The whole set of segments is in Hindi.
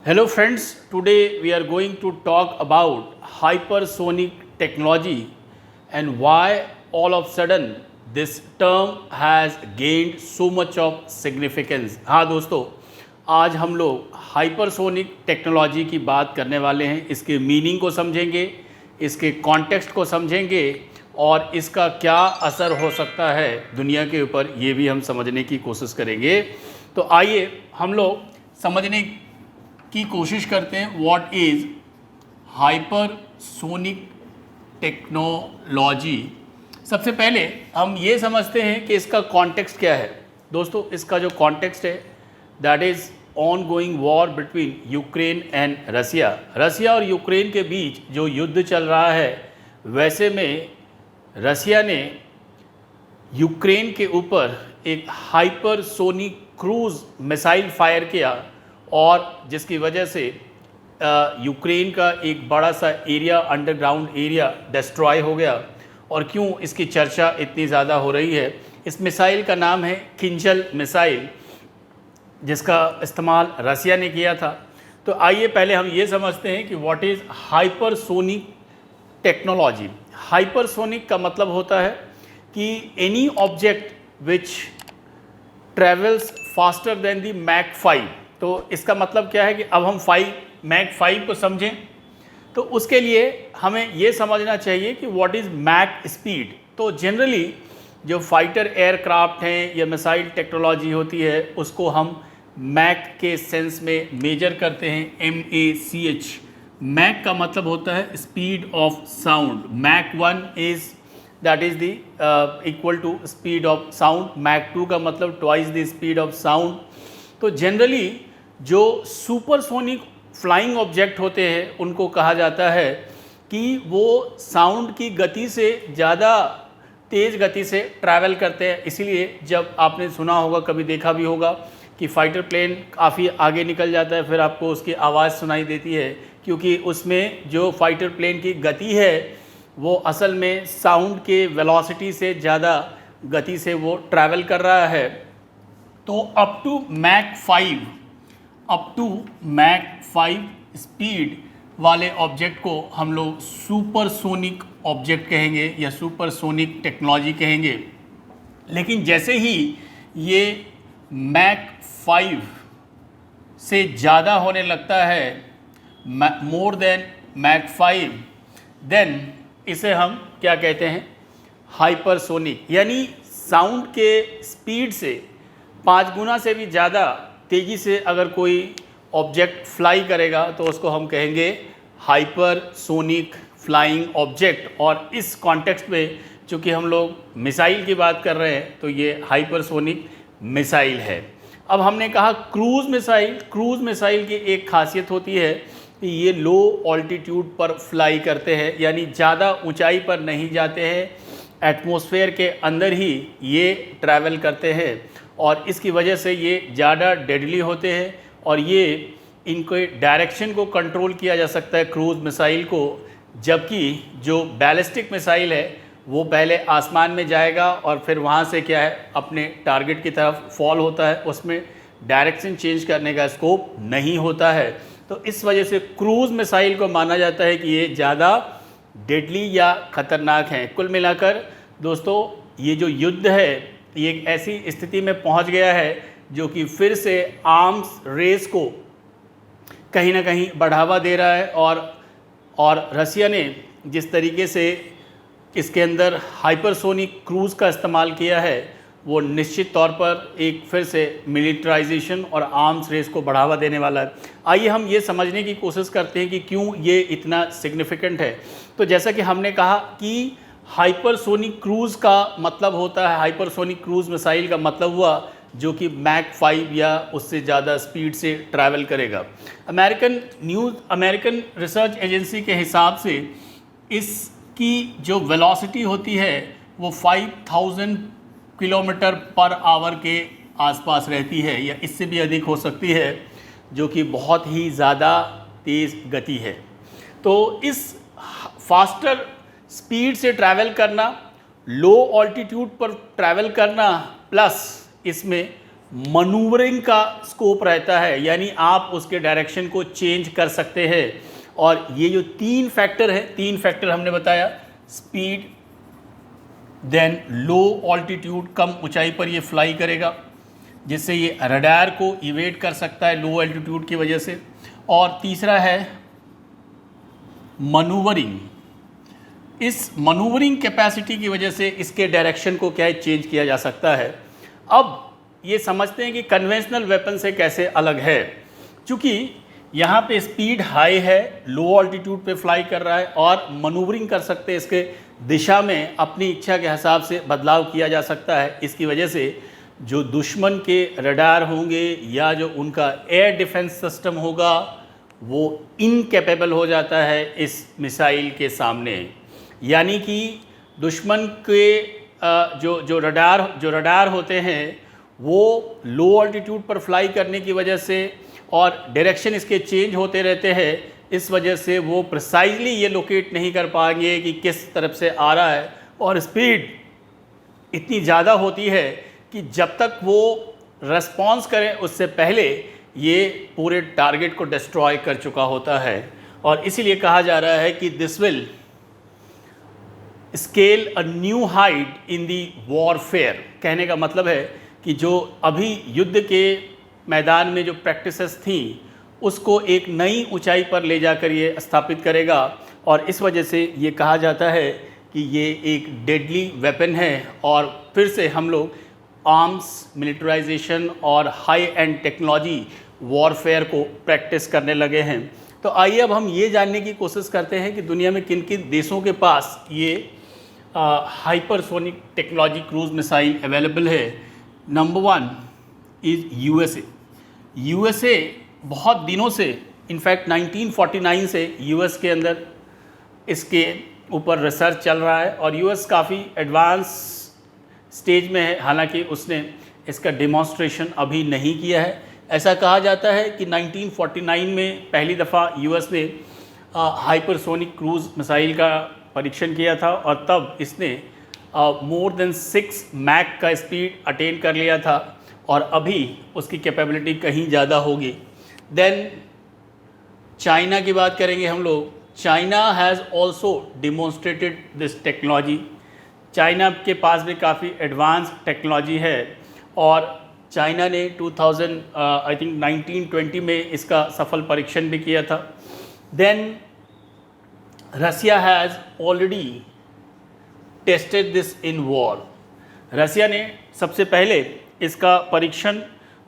Hello friends, today we are going to talk about hypersonic technology and why all of sudden this term has gained so much of significance। हाँ दोस्तों, आज हम लोग हाइपरसोनिक टेक्नोलॉजी की बात करने वाले हैं। इसके मीनिंग को समझेंगे, इसके कॉन्टेक्स्ट को समझेंगे और इसका क्या असर हो सकता है दुनिया के ऊपर, ये भी हम समझने की कोशिश करेंगे। तो आइए हम लोग समझने की कोशिश करते हैं व्हाट इज़ हाइपरसोनिक टेक्नोलॉजी। सबसे पहले हम ये समझते हैं कि इसका कॉन्टेक्स्ट क्या है। दोस्तों, इसका जो कॉन्टेक्स्ट है that is ongoing war between Ukraine and Russia और यूक्रेन के बीच जो युद्ध चल रहा है, वैसे में रसिया ने यूक्रेन के ऊपर एक हाइपरसोनिक क्रूज़ मिसाइल फायर किया और जिसकी वजह से यूक्रेन का एक बड़ा सा एरिया, अंडरग्राउंड एरिया डिस्ट्रॉय हो गया। और क्यों इसकी चर्चा इतनी ज़्यादा हो रही है? इस मिसाइल का नाम है किंजल मिसाइल, जिसका इस्तेमाल रसिया ने किया था। तो आइए पहले हम ये समझते हैं कि what is hypersonic technology. Hypersonic का मतलब होता है कि any object which travels faster than the Mach 5। तो इसका मतलब क्या है कि अब हम मैक 5 को समझें तो उसके लिए हमें ये समझना चाहिए कि व्हाट इज़ मैक स्पीड। तो जनरली जो फाइटर एयरक्राफ्ट हैं या मिसाइल टेक्नोलॉजी होती है, उसको हम मैक के सेंस में मेजर करते हैं, MACH। मैक का मतलब होता है speed of sound. Mach 1 is that is the equal to speed of sound. Mach 2 का मतलब twice the speed of sound. तो जनरली जो सुपरसोनिक फ्लाइंग ऑब्जेक्ट होते हैं उनको कहा जाता है कि वो साउंड की गति से ज़्यादा तेज़ गति से ट्रैवल करते हैं। इसीलिए जब आपने सुना होगा, कभी देखा भी होगा कि फाइटर प्लेन काफ़ी आगे निकल जाता है, फिर आपको उसकी आवाज़ सुनाई देती है, क्योंकि उसमें जो फाइटर प्लेन की गति है वो असल में साउंड के वेलोसिटी से ज़्यादा गति से वो ट्रैवल कर रहा है। तो अप टू मैक 5 स्पीड वाले ऑब्जेक्ट को हम लोग सुपरसोनिक ऑब्जेक्ट कहेंगे या सुपरसोनिक टेक्नोलॉजी कहेंगे। लेकिन जैसे ही ये मैक 5 से ज़्यादा होने लगता है, मोर देन मैक 5, देन इसे हम क्या कहते हैं? हाइपरसोनिक। यानी साउंड के स्पीड से 5 गुना से भी ज़्यादा तेज़ी से अगर कोई ऑब्जेक्ट फ्लाई करेगा तो उसको हम कहेंगे हाइपरसोनिक फ्लाइंग ऑब्जेक्ट। और इस कॉन्टेक्स्ट में चूँकि हम लोग मिसाइल की बात कर रहे हैं तो ये हाइपरसोनिक मिसाइल है। अब हमने कहा क्रूज़ मिसाइल की एक खासियत होती है कि ये लो ऑल्टीट्यूड पर फ्लाई करते हैं, यानी ज़्यादा ऊंचाई पर नहीं जाते हैं, एटमॉस्फेयर के अंदर ही ये ट्रैवल करते हैं और इसकी वजह से ये ज़्यादा डेडली होते हैं और ये इनके डायरेक्शन को कंट्रोल किया जा सकता है क्रूज़ मिसाइल को। जबकि जो बैलिस्टिक मिसाइल है वो पहले आसमान में जाएगा और फिर वहाँ से क्या है, अपने टारगेट की तरफ फॉल होता है, उसमें डायरेक्शन चेंज करने का स्कोप नहीं होता है। तो इस वजह से क्रूज़ मिसाइल को माना जाता है कि ये ज़्यादा डेडली या ख़तरनाक हैं। कुल मिलाकर दोस्तों, ये जो युद्ध है ये एक ऐसी स्थिति में पहुंच गया है जो कि फिर से आर्म्स रेस को कहीं ना कहीं बढ़ावा दे रहा है। और रसिया ने जिस तरीके से इसके अंदर हाइपरसोनिक क्रूज़ का इस्तेमाल किया है, वो निश्चित तौर पर एक फिर से मिलिटराइजेशन और आर्म्स रेस को बढ़ावा देने वाला है। आइए हम ये समझने की कोशिश करते हैं कि क्यों ये इतना सिग्निफिकेंट है। तो जैसा कि हमने कहा कि हाइपरसोनिक क्रूज़ का मतलब होता है, हाइपरसोनिक क्रूज़ मिसाइल का मतलब हुआ जो कि मैक 5 या उससे ज़्यादा स्पीड से ट्रैवल करेगा। अमेरिकन रिसर्च एजेंसी के हिसाब से इसकी जो वेलोसिटी होती है वो 5000 किलोमीटर पर आवर के आसपास रहती है या इससे भी अधिक हो सकती है, जो कि बहुत ही ज़्यादा तेज़ गति है। तो इस फास्टर स्पीड से ट्रैवल करना, लो ऑल्टीट्यूड पर ट्रैवल करना, प्लस इसमें मनूवरिंग का स्कोप रहता है, यानी आप उसके डायरेक्शन को चेंज कर सकते हैं। और ये जो तीन फैक्टर है, तीन फैक्टर हमने बताया, स्पीड, देन लो ऑल्टीट्यूड, कम ऊंचाई पर ये फ्लाई करेगा जिससे ये रडार को इवेट कर सकता है लो एल्टीट्यूड की वजह से, और तीसरा है मनूवरिंग। इस मनूवरिंग कैपेसिटी की वजह से इसके डायरेक्शन को क्या है, चेंज किया जा सकता है। अब ये समझते हैं कि कन्वेंशनल वेपन से कैसे अलग है। चूँकि यहाँ पे स्पीड हाई है, लो ऑल्टीट्यूड पे फ्लाई कर रहा है और मनूवरिंग कर सकते हैं, इसके दिशा में अपनी इच्छा के हिसाब से बदलाव किया जा सकता है। इसकी वजह से जो दुश्मन के रडार होंगे या जो उनका एयर डिफेंस सिस्टम होगा वो इनकेपेबल हो जाता है इस मिसाइल के सामने। यानी कि दुश्मन के जो रडार होते हैं वो लो ऑल्टीट्यूड पर फ्लाई करने की वजह से और डायरेक्शन इसके चेंज होते रहते हैं, इस वजह से वो प्रिसाइजली ये लोकेट नहीं कर पाएंगे कि किस तरफ से आ रहा है। और स्पीड इतनी ज़्यादा होती है कि जब तक वो रेस्पॉन्स करें उससे पहले ये पूरे टारगेट को डिस्ट्रॉय कर चुका होता है। और इसीलिए कहा जा रहा है कि this will scale a new height in the warfare. कहने का मतलब है कि जो अभी युद्ध के मैदान में जो प्रैक्टिसेस थी उसको एक नई ऊंचाई पर ले जाकर ये स्थापित करेगा। और इस वजह से ये कहा जाता है कि ये एक डेडली वेपन है। और फिर से हम लोग आर्म्स मिलिटराइजेशन और हाई एंड टेक्नोलॉजी वॉरफेयर को प्रैक्टिस करने लगे हैं। तो आइए अब हम ये जानने की कोशिश करते हैं कि दुनिया में किन किन देशों के पास ये hypersonic technology cruise missile available है। Number 1 is USA. यूएसए बहुत दिनों से, इनफैक्ट 1949 से यूएस के अंदर इसके ऊपर रिसर्च चल रहा है और यूएस काफ़ी एडवांस स्टेज में है, हालांकि उसने इसका डेमोन्स्ट्रेशन अभी नहीं किया है। ऐसा कहा जाता है कि 1949 में पहली दफ़ा यूएस ने हाइपरसोनिक क्रूज मिसाइल का परीक्षण किया था और तब इसने मोर देन 6 मैक का स्पीड अटेन कर लिया था और अभी उसकी कैपेबिलिटी कहीं ज़्यादा होगी। देन चाइना की बात करेंगे हम लोग। China has also demonstrated this technology. China के पास भी काफ़ी एडवांस टेक्नोलॉजी है और चाइना ने 1920 में इसका सफल परीक्षण भी किया था। Then Russia has already tested this in war. Russia ने सबसे पहले इसका परीक्षण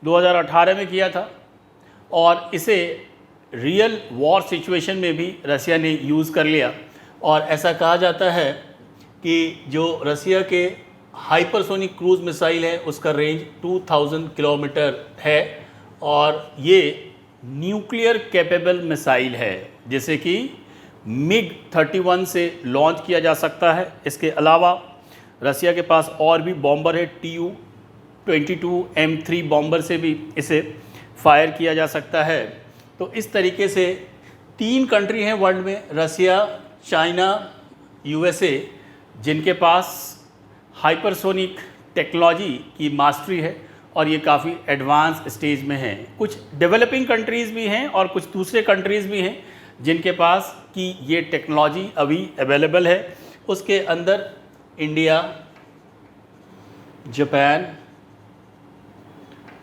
2018 में किया था और इसे रियल वॉर सिचुएशन में भी रसिया ने यूज़ कर लिया। और ऐसा कहा जाता है कि जो रसिया के हाइपरसोनिक क्रूज मिसाइल है उसका रेंज 2000 किलोमीटर है और ये न्यूक्लियर कैपेबल मिसाइल है जैसे कि MiG-31 से लॉन्च किया जा सकता है। इसके अलावा रसिया के पास और भी बॉम्बर है, Tu-22 M3 बॉम्बर से भी इसे फायर किया जा सकता है। तो इस तरीके से 3 कंट्री हैं वर्ल्ड में, रसिया, चाइना, यूएसए, जिनके पास हाइपरसोनिक टेक्नोलॉजी की मास्टरी है और ये काफ़ी एडवांस स्टेज में हैं। कुछ डेवलपिंग कंट्रीज़ भी हैं और कुछ दूसरे कंट्रीज़ भी हैं जिनके पास कि ये टेक्नोलॉजी अभी अवेलेबल है। उसके अंदर India, Japan,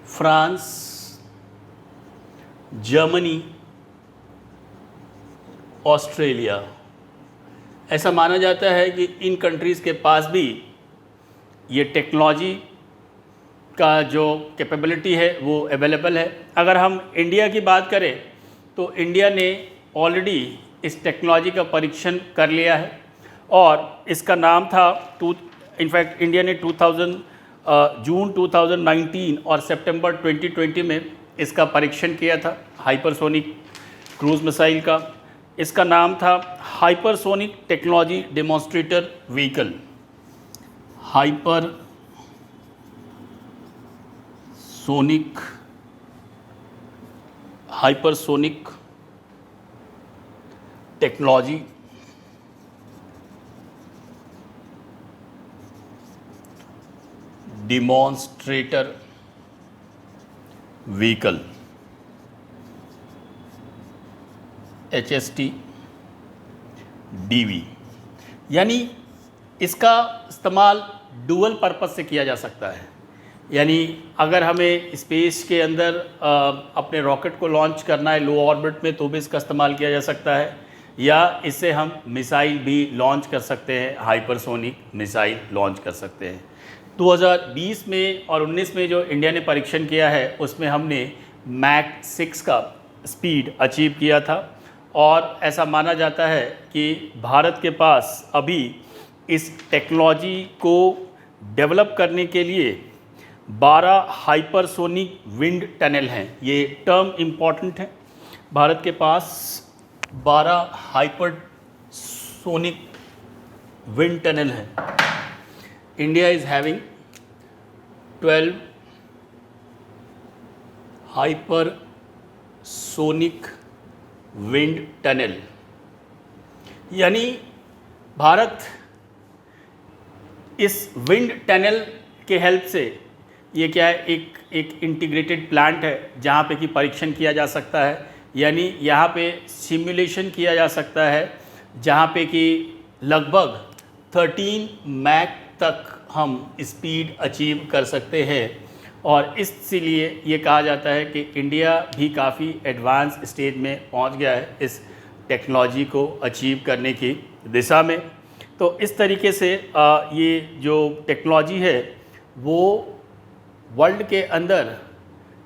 France, Germany, Australia. ऐसा माना जाता है कि इन कंट्रीज़ के पास भी ये टेक्नोलॉजी का जो कैपेबिलिटी है वो अवेलेबल है। अगर हम इंडिया की बात करें तो इंडिया ने ऑलरेडी इस टेक्नोलॉजी का परीक्षण कर लिया है और इसका नाम था इनफैक्ट इंडिया ने जून 2019 और सितंबर 2020 में इसका परीक्षण किया था हाइपरसोनिक क्रूज मिसाइल का। इसका नाम था hypersonic technology demonstrator vehicle. Hypersonic technology demonstrator vehicle, HST DV, यानी इसका इस्तेमाल डुअल पर्पस से किया जा सकता है। यानी अगर हमें स्पेस के अंदर अपने रॉकेट को लॉन्च करना है लो ऑर्बिट में, तो भी इसका इस्तेमाल किया जा सकता है, या इससे हम मिसाइल भी लॉन्च कर सकते हैं, हाइपरसोनिक मिसाइल लॉन्च कर सकते हैं। 2020 में और 19 में जो इंडिया ने परीक्षण किया है उसमें हमने मैक 6 का स्पीड अचीव किया था, और ऐसा माना जाता है कि भारत के पास अभी इस टेक्नोलॉजी को डेवलप करने के लिए 12 हाइपरसोनिक विंड टनल हैं। ये टर्म इम्पॉर्टेंट है। भारत के पास 12 हाइपरसोनिक विंड टनल हैं। India is having 12 hypersonic wind tunnel, यानी भारत इस विंड टनल के हेल्प से, ये क्या है, एक इंटीग्रेटेड प्लांट है जहाँ पे कि परीक्षण किया जा सकता है, यानी यहाँ पे सिमुलेशन किया जा सकता है जहाँ पे कि लगभग 13 मैक तक हम स्पीड अचीव कर सकते हैं। और इसलिए ये कहा जाता है कि इंडिया भी काफ़ी एडवांस स्टेज में पहुंच गया है इस टेक्नोलॉजी को अचीव करने की दिशा में। तो इस तरीके से ये जो टेक्नोलॉजी है वो वर्ल्ड के अंदर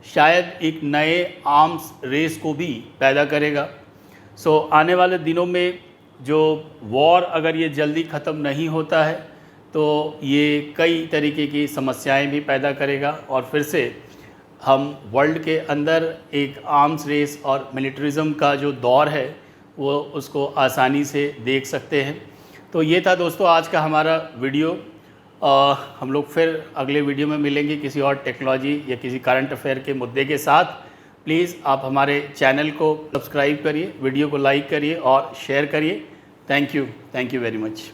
शायद एक नए आर्म्स रेस को भी पैदा करेगा। सो आने वाले दिनों में जो वॉर अगर ये जल्दी ख़त्म नहीं होता है तो ये कई तरीके की समस्याएं भी पैदा करेगा, और फिर से हम वर्ल्ड के अंदर एक आर्म्स रेस और मिलिट्रिज्म का जो दौर है वो उसको आसानी से देख सकते हैं। तो ये था दोस्तों आज का हमारा वीडियो। हम लोग फिर अगले वीडियो में मिलेंगे किसी और टेक्नोलॉजी या किसी करंट अफेयर के मुद्दे के साथ। प्लीज़ आप हमारे चैनल को सब्सक्राइब करिए, वीडियो को लाइक करिए और शेयर करिए। Thank you very much.